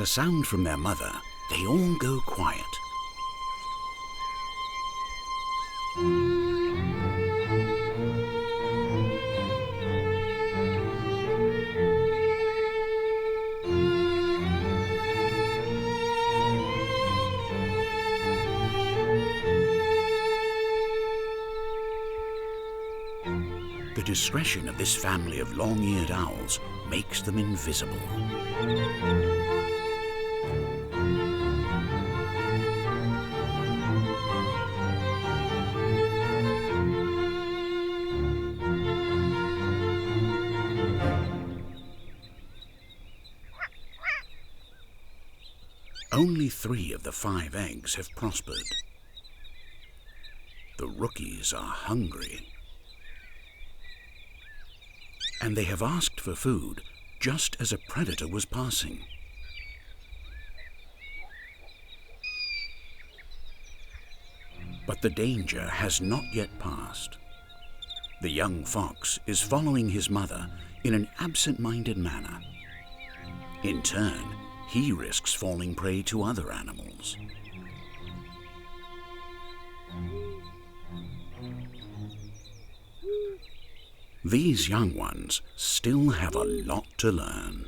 a sound from their mother, they all go quiet. The discretion of this family of long-eared owls makes them invisible. Only 3 of the 5 eggs have prospered. The rookies are hungry. And they have asked for food just as a predator was passing. But the danger has not yet passed. The young fox is following his mother in an absent-minded manner. In turn, he risks falling prey to other animals. These young ones still have a lot to learn.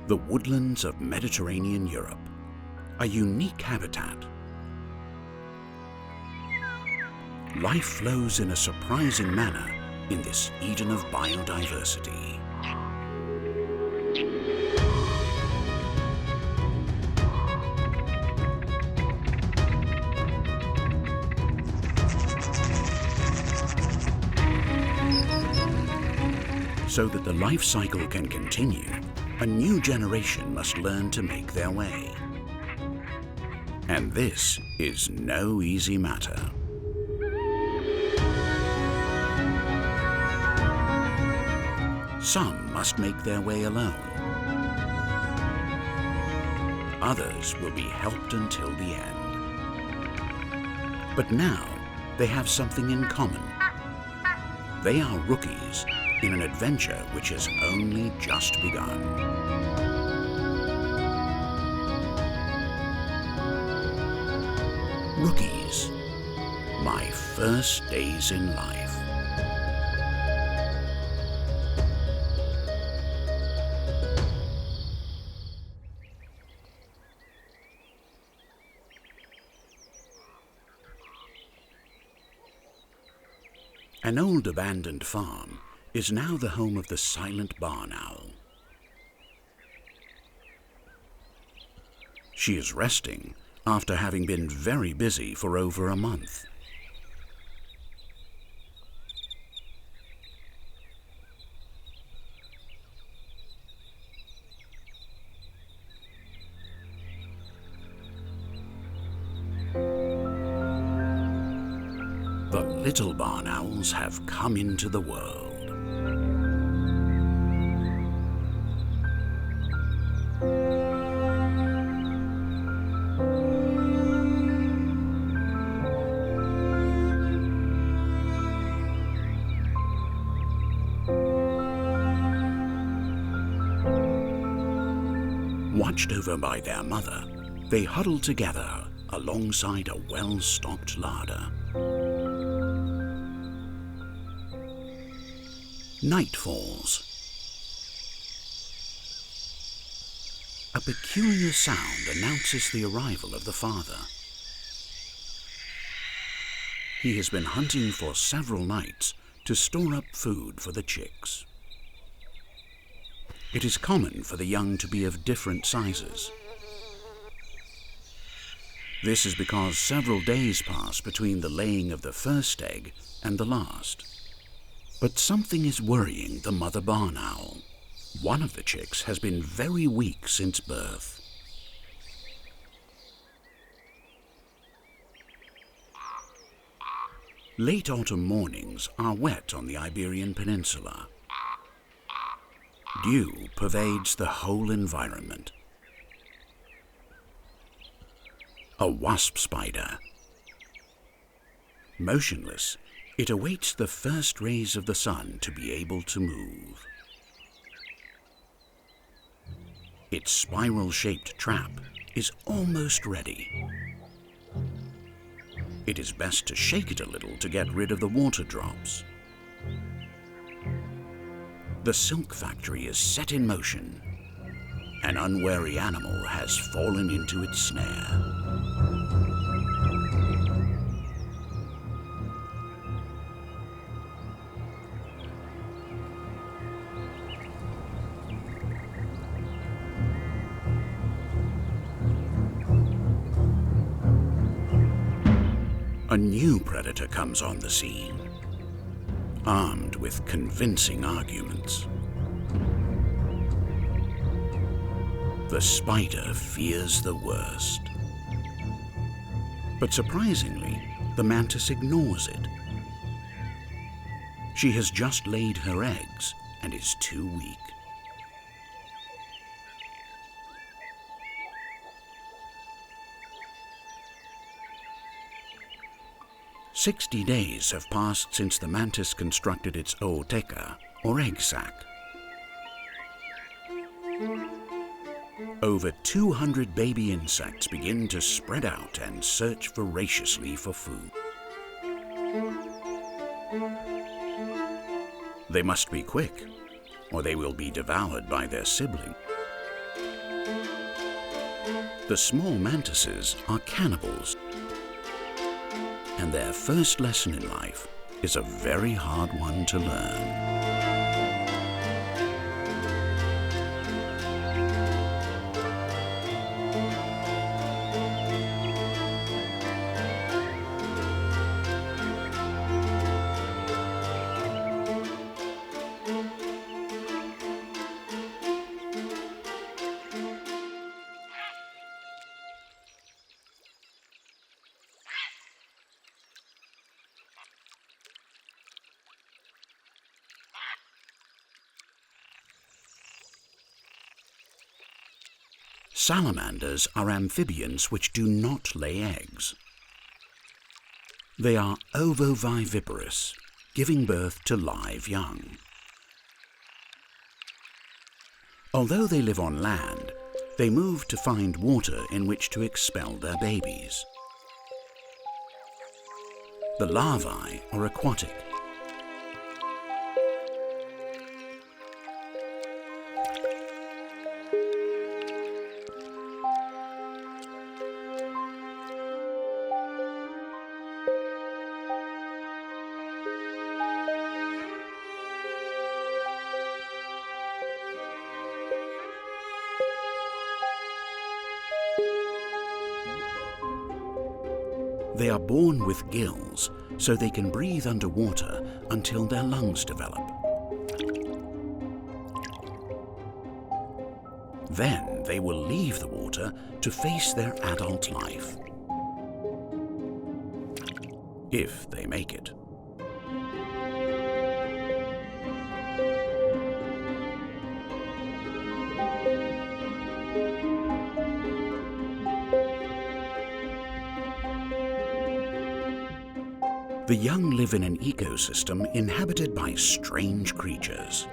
The woodlands of Mediterranean Europe, a unique habitat. Life flows in a surprising manner in this Eden of biodiversity. So that the life cycle can continue, a new generation must learn to make their way. And this is no easy matter. Some must make their way alone. Others will be helped until the end. But now they have something in common. They are rookies in an adventure which has only just begun. Rookies, my first days in life. An old abandoned farm is now the home of the silent barn owl. She is resting after having been very busy for over a month. The little barn owls have come into the world. Watched over by their mother, they huddle together alongside a well-stocked larder. Night falls. A peculiar sound announces the arrival of the father. He has been hunting for several nights to store up food for the chicks. It is common for the young to be of different sizes. This is because several days pass between the laying of the first egg and the last. But something is worrying the mother barn owl. One of the chicks has been very weak since birth. Late autumn mornings are wet on the Iberian Peninsula. Dew pervades the whole environment. A wasp spider. Motionless, it awaits the first rays of the sun to be able to move. Its spiral-shaped trap is almost ready. It is best to shake it a little to get rid of the water drops. The silk factory is set in motion. An unwary animal has fallen into its snare. A new predator comes on the scene, armed with convincing arguments. The spider fears the worst. But surprisingly, the mantis ignores it. She has just laid her eggs and is too weak. "60 days have passed since the mantis constructed its ooteca, or egg sac. Over 200 baby insects begin to spread out and search voraciously for food. They must be quick, or they will be devoured by their sibling. The small mantises are cannibals, and their first lesson in life is a very hard one to learn. Salamanders are amphibians which do not lay eggs. They are ovoviviparous, giving birth to live young. Although they live on land, they move to find water in which to expel their babies. The larvae are aquatic. They are born with gills, so they can breathe underwater until their lungs develop. Then they will leave the water to face their adult life. If they make it. The young live in an ecosystem inhabited by strange creatures.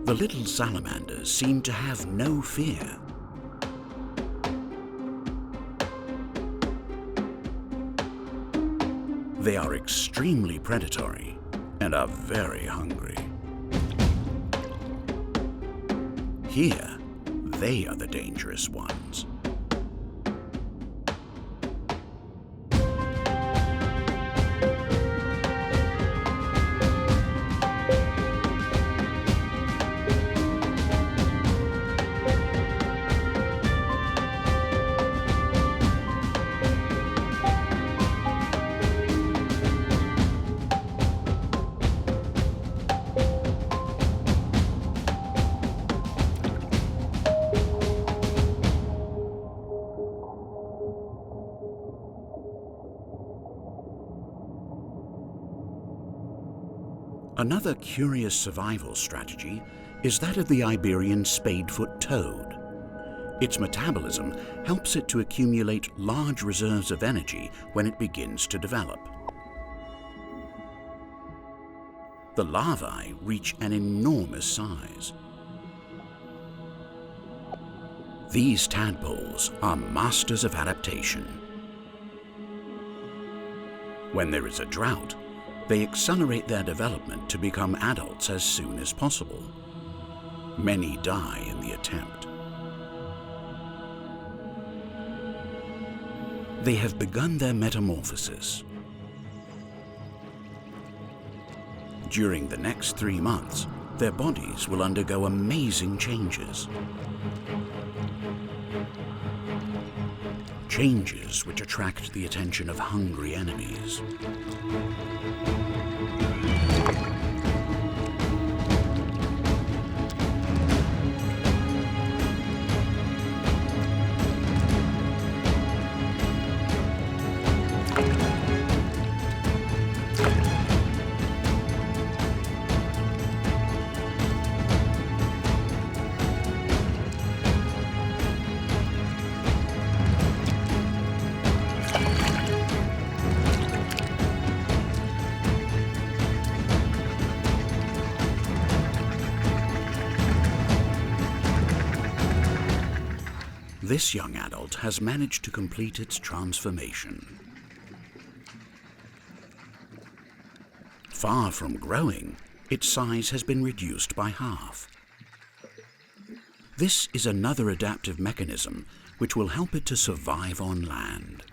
The little salamanders seem to have no fear. They are extremely predatory and are very hungry. Here, they are the dangerous ones. Another curious survival strategy is that of the Iberian spadefoot toad. Its metabolism helps it to accumulate large reserves of energy when it begins to develop. The larvae reach an enormous size. These tadpoles are masters of adaptation. When there is a drought, they accelerate their development to become adults as soon as possible. Many die in the attempt. They have begun their metamorphosis. During the next 3 months, their bodies will undergo amazing changes. Changes which attract the attention of hungry enemies. This young adult has managed to complete its transformation. Far from growing, its size has been reduced by half. This is another adaptive mechanism which will help it to survive on land.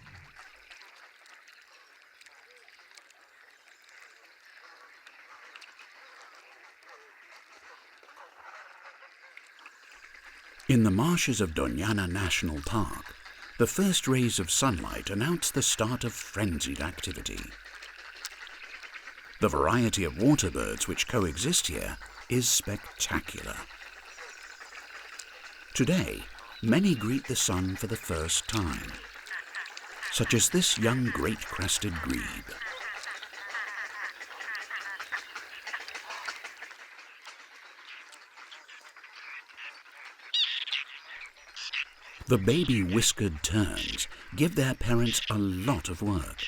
In the marshes of Doñana National Park, the first rays of sunlight announce the start of frenzied activity. The variety of water birds which coexist here is spectacular. Today, many greet the sun for the first time, such as this young great-crested grebe. The baby whiskered terns give their parents a lot of work.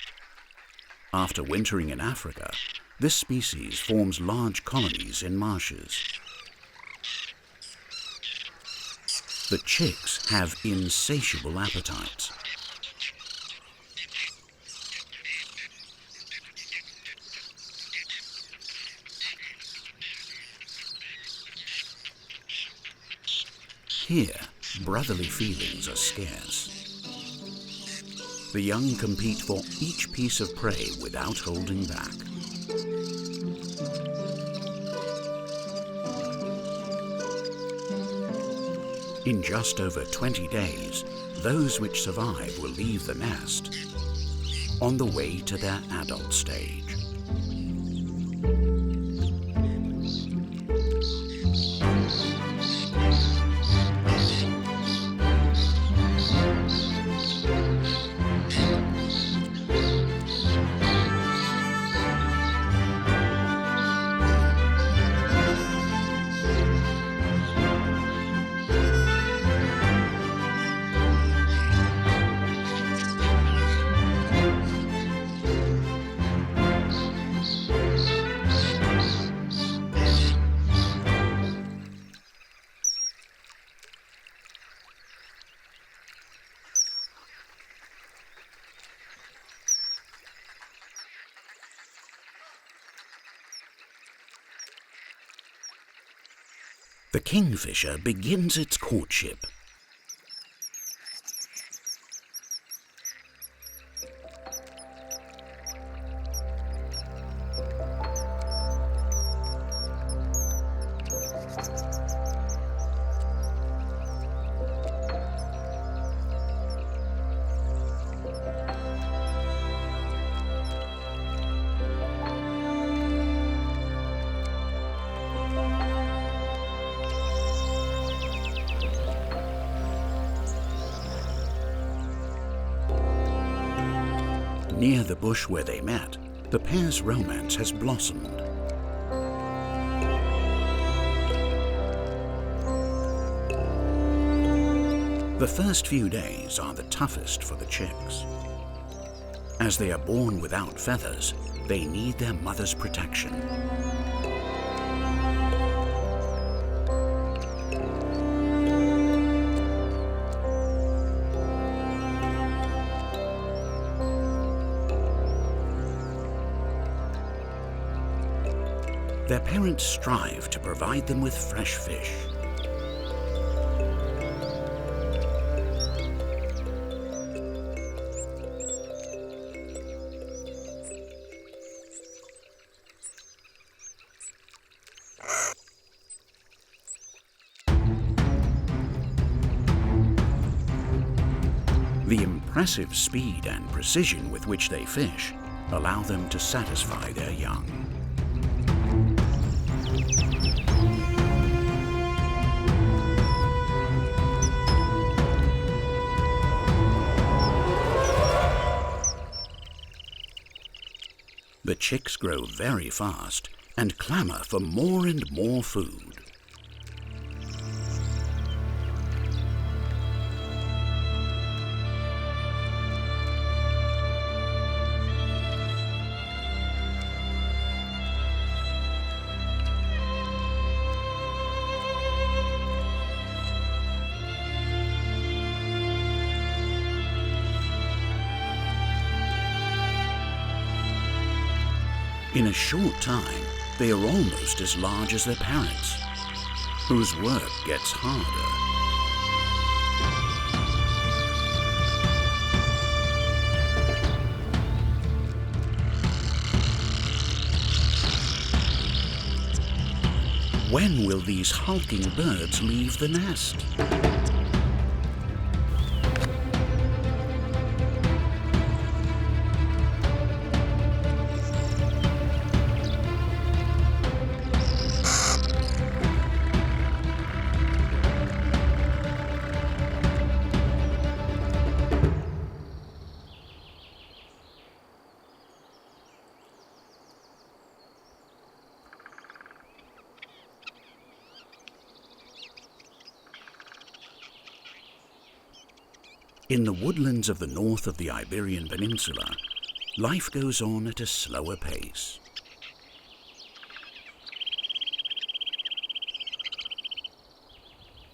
After wintering in Africa, this species forms large colonies in marshes. The chicks have insatiable appetites. Here, brotherly feelings are scarce. The young compete for each piece of prey without holding back. In just over 20 days, those which survive will leave the nest on the way to their adult stage. The kingfisher begins its courtship. Near the bush where they met, the pair's romance has blossomed. The first few days are the toughest for the chicks. As they are born without feathers, they need their mother's protection. Their parents strive to provide them with fresh fish. The impressive speed and precision with which they fish allow them to satisfy their young. The chicks grow very fast and clamour for more and more food. In a short time, they are almost as large as their parents, whose work gets harder. When will these hulking birds leave the nest? In the woodlands of the north of the Iberian Peninsula, life goes on at a slower pace.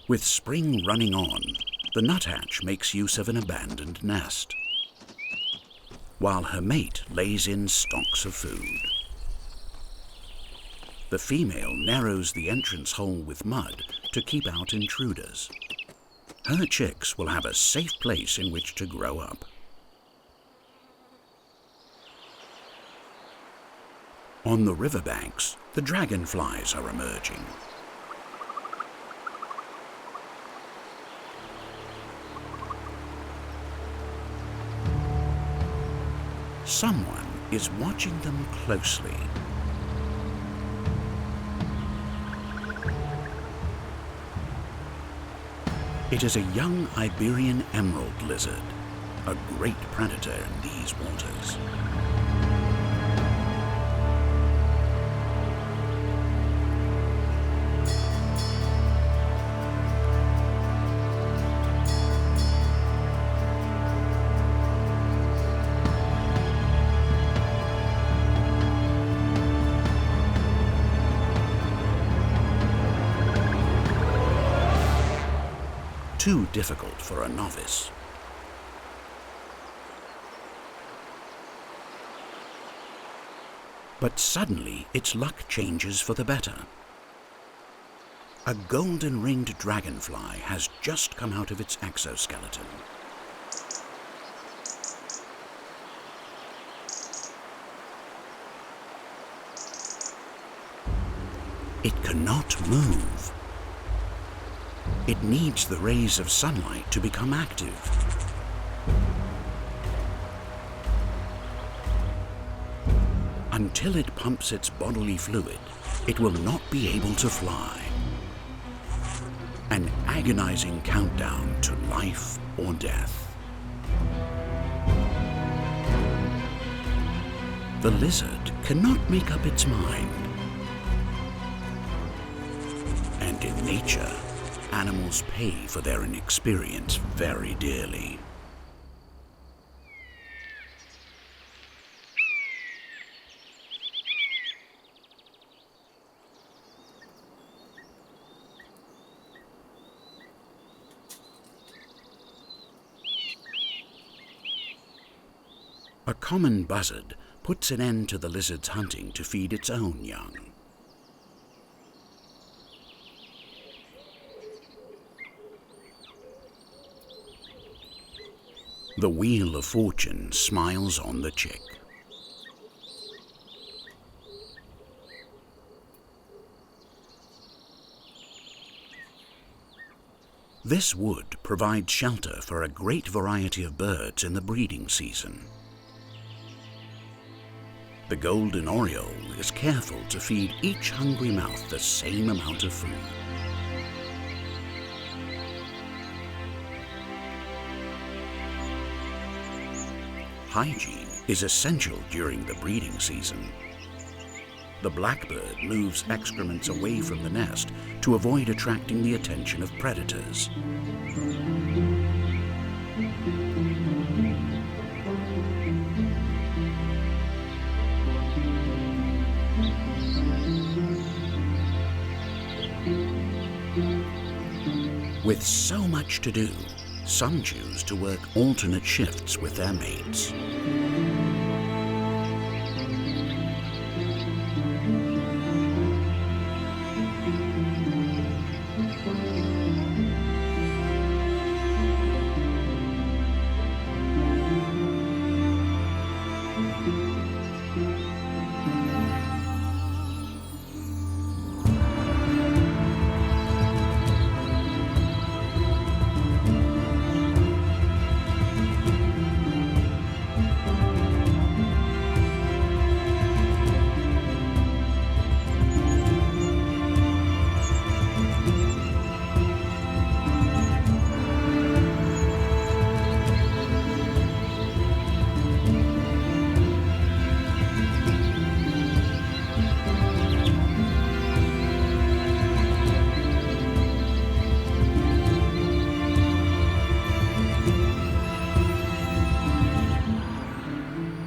With spring running on, the nuthatch makes use of an abandoned nest, while her mate lays in stocks of food. The female narrows the entrance hole with mud to keep out intruders. Her chicks will have a safe place in which to grow up. On the riverbanks, the dragonflies are emerging. Someone is watching them closely. It is a young Iberian emerald lizard, a great predator in these waters. Too difficult for a novice. But suddenly its luck changes for the better. A golden-ringed dragonfly has just come out of its exoskeleton. It cannot move. It needs the rays of sunlight to become active. Until it pumps its bodily fluid, it will not be able to fly. An agonizing countdown to life or death. The lizard cannot make up its mind. And in nature, animals pay for their inexperience very dearly. A common buzzard puts an end to the lizard's hunting to feed its own young. The wheel of fortune smiles on the chick. This wood provides shelter for a great variety of birds in the breeding season. The golden oriole is careful to feed each hungry mouth the same amount of food. Hygiene is essential during the breeding season. The blackbird moves excrements away from the nest to avoid attracting the attention of predators. With so much to do, some choose to work alternate shifts with their mates.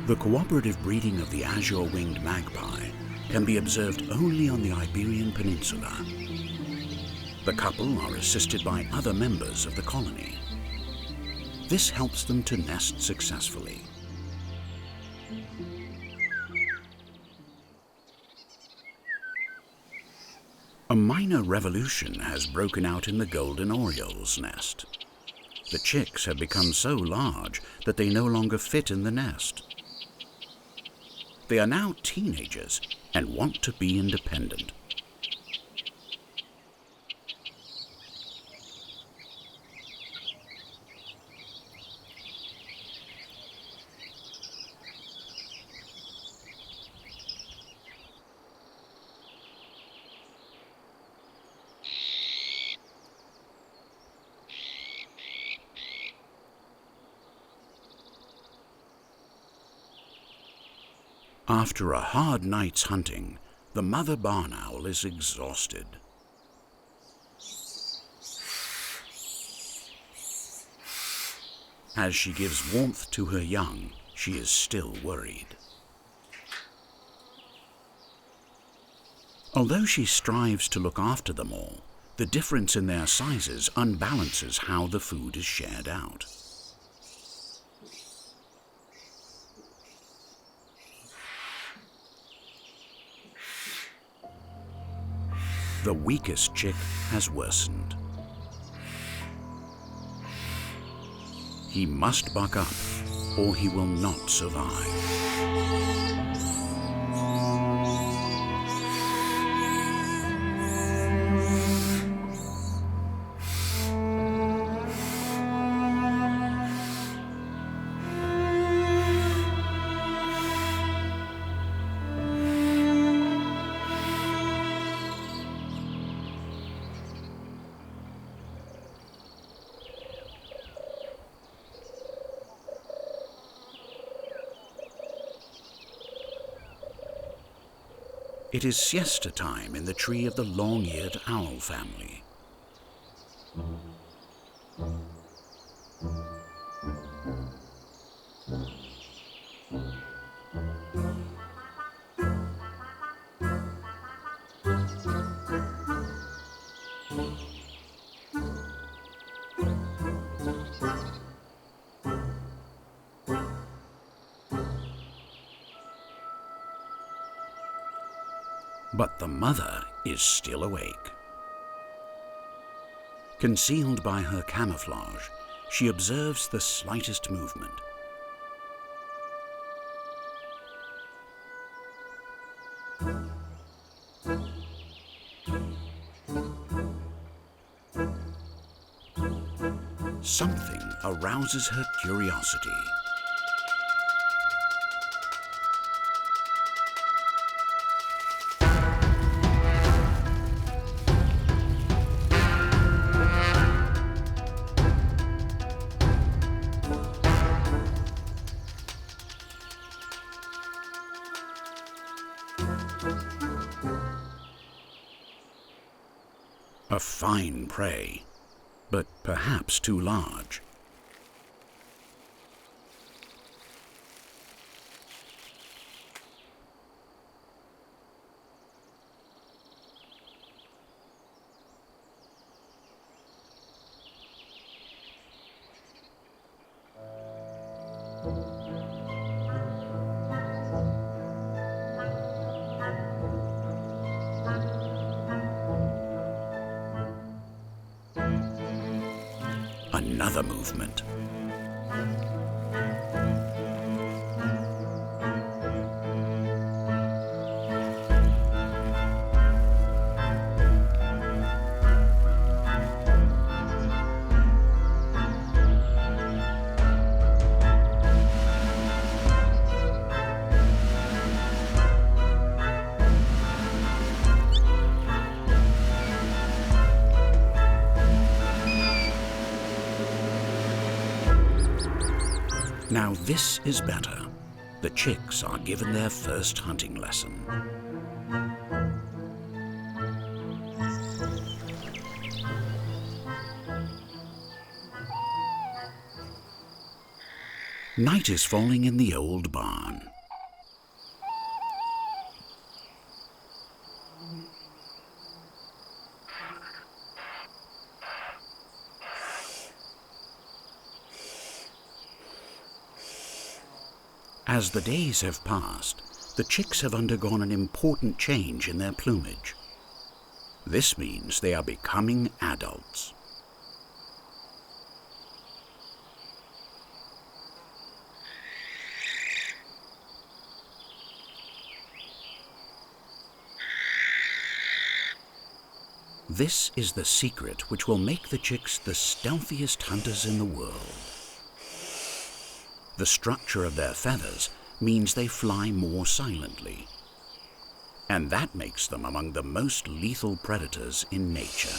The cooperative breeding of the azure-winged magpie can be observed only on the Iberian Peninsula. The couple are assisted by other members of the colony. This helps them to nest successfully. A minor revolution has broken out in the golden oriole's nest. The chicks have become so large that they no longer fit in the nest. They are now teenagers and want to be independent. After a hard night's hunting, the mother barn owl is exhausted. As she gives warmth to her young, she is still worried. Although she strives to look after them all, the difference in their sizes unbalances how the food is shared out. The weakest chick has worsened. He must buck up, or he will not survive. It is siesta time in the tree of the long-eared owl family. But the mother is still awake. Concealed by her camouflage, she observes the slightest movement. Something arouses her curiosity. A fine prey, but perhaps too large. Another movement. Now this is better. The chicks are given their first hunting lesson. Night is falling in the old barn. As the days have passed, the chicks have undergone an important change in their plumage. This means they are becoming adults. This is the secret which will make the chicks the stealthiest hunters in the world. The structure of their feathers means they fly more silently, and that makes them among the most lethal predators in nature.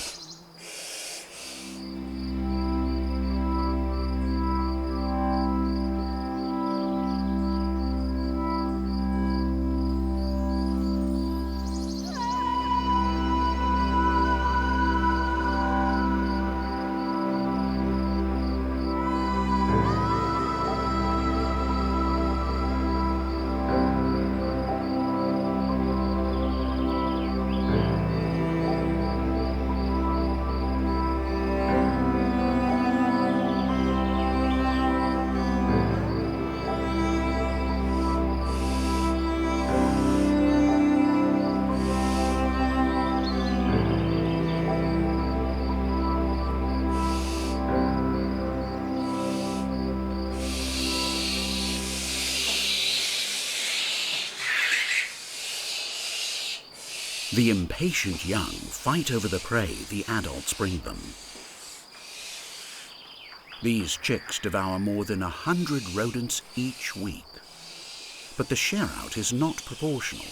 The impatient young fight over the prey the adults bring them. These chicks devour more than 100 rodents each week, but the share-out is not proportional.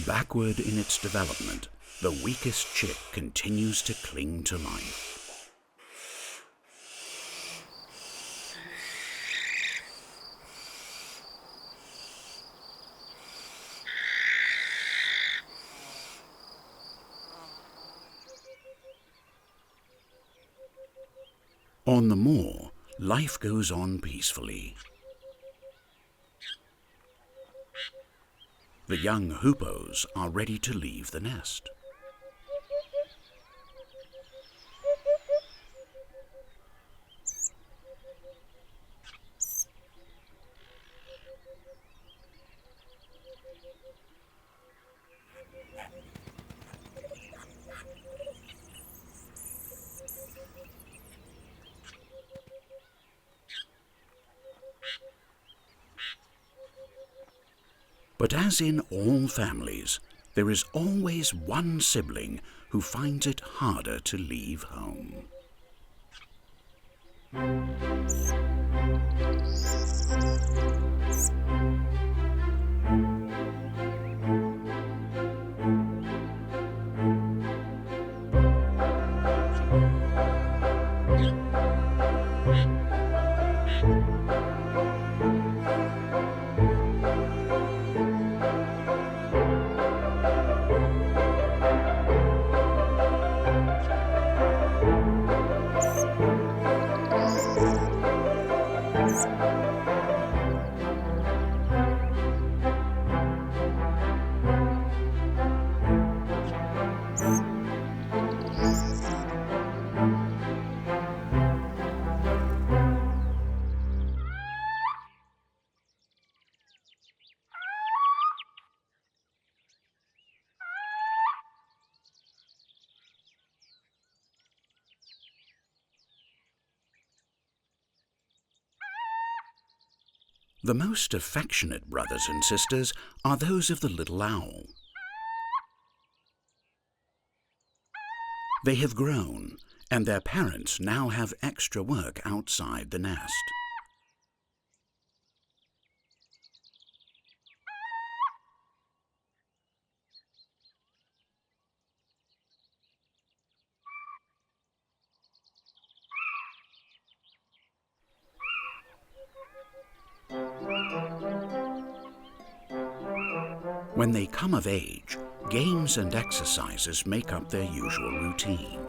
Backward in its development, the weakest chick continues to cling to life. On the moor, life goes on peacefully. The young hoopos are ready to leave the nest. But as in all families, there is always one sibling who finds it harder to leave home. The most affectionate brothers and sisters are those of the little owl. They have grown, and their parents now have extra work outside the nest. When they come of age, games and exercises make up their usual routine.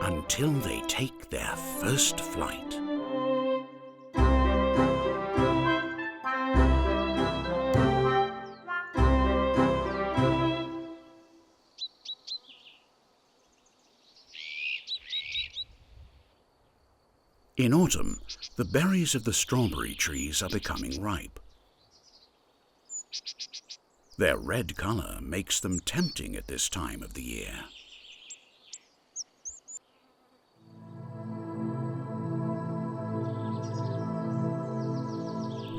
Until they take their first flight. In autumn, the berries of the strawberry trees are becoming ripe. Their red color makes them tempting at this time of the year.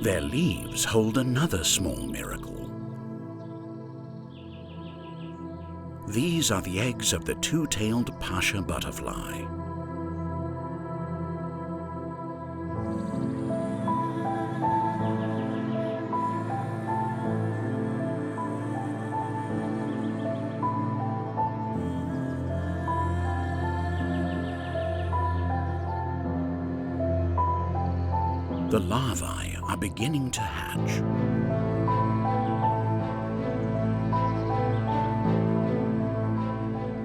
Their leaves hold another small miracle. These are the eggs of the two-tailed pasha butterfly. The larvae are beginning to hatch.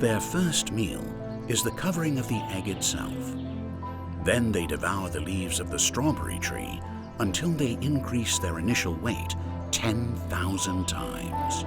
Their first meal is the covering of the egg itself. Then they devour the leaves of the strawberry tree until they increase their initial weight 10,000 times.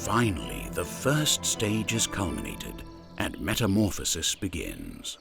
Finally, the first stage is culminated and metamorphosis begins.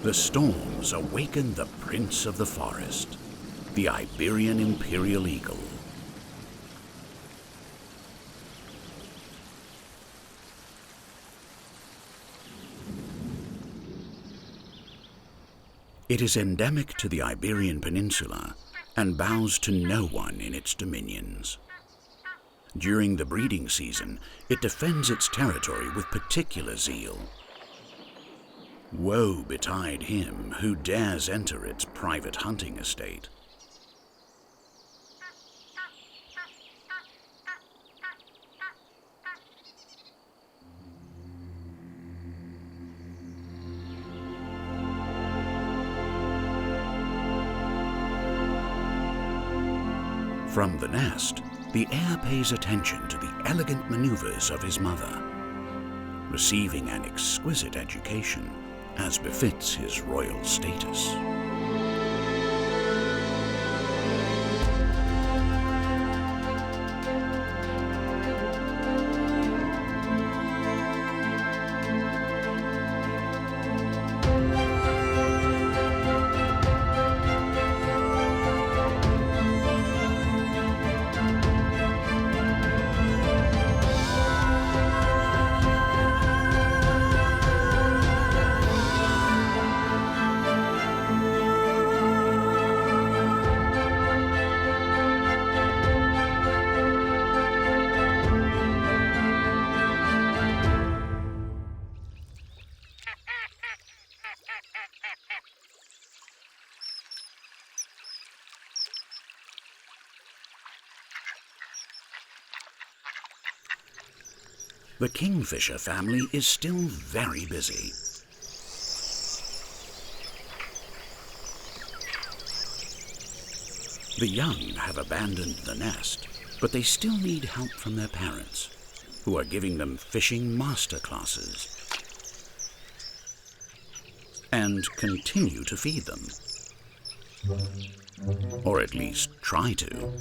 The storms awaken the prince of the forest, the Iberian imperial eagle. It is endemic to the Iberian Peninsula and bows to no one in its dominions. During the breeding season, it defends its territory with particular zeal. Woe betide him who dares enter its private hunting estate. From the nest, the heir pays attention to the elegant maneuvers of his mother, receiving an exquisite education as befits his royal status. The Kingfisher family is still very busy. The young have abandoned the nest, but they still need help from their parents, who are giving them fishing master classes and continue to feed them, or at least try to.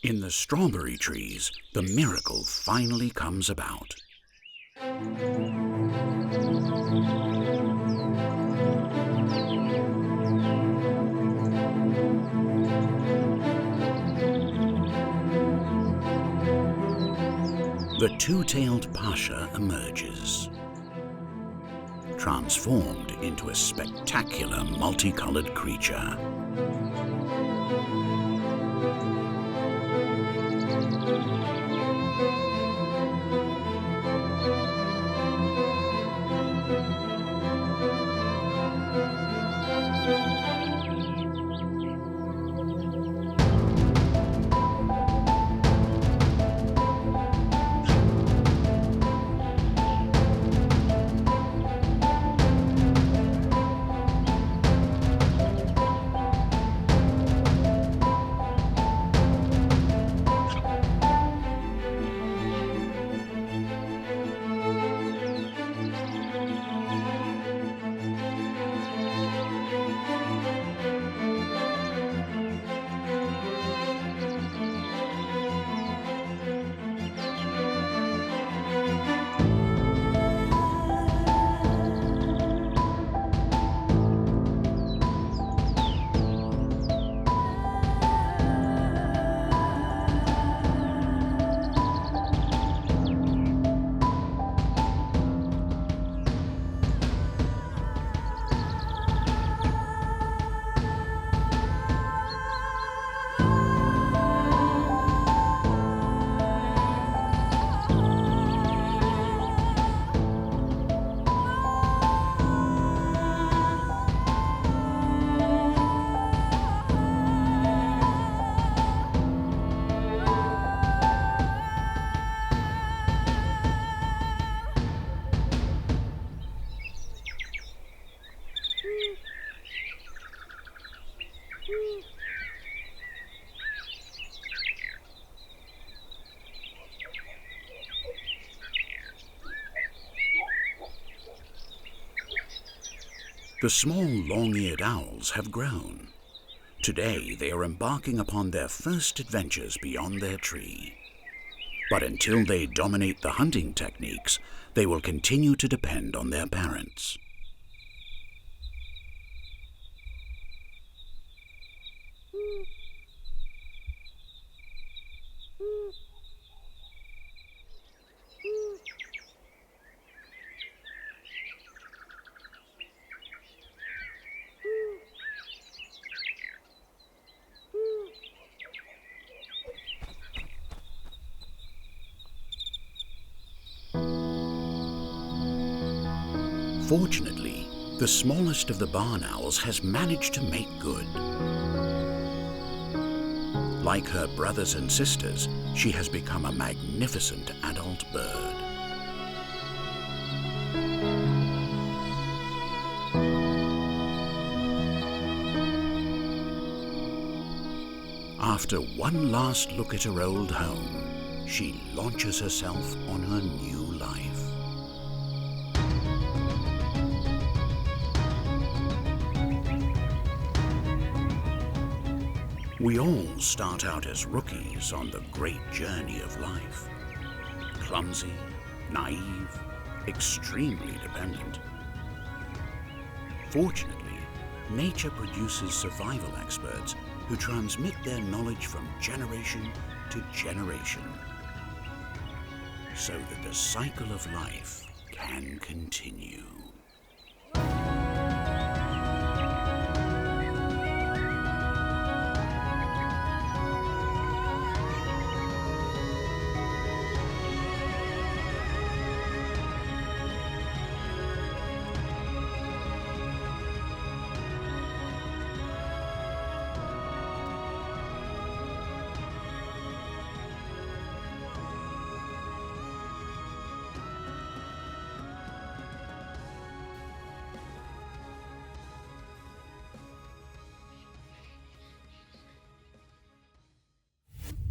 In the strawberry trees, the miracle finally comes about. The two-tailed pasha emerges, transformed into a spectacular multicolored creature. The small long-eared owls have grown. Today they are embarking upon their first adventures beyond their tree. But until they dominate the hunting techniques, they will continue to depend on their parents. Fortunately, the smallest of the barn owls has managed to make good. Like her brothers and sisters, she has become a magnificent adult bird. After one last look at her old home, she launches herself on her new life. We all start out as rookies on the great journey of life. Clumsy, naive, extremely dependent. Fortunately, nature produces survival experts who transmit their knowledge from generation to generation, so that the cycle of life can continue.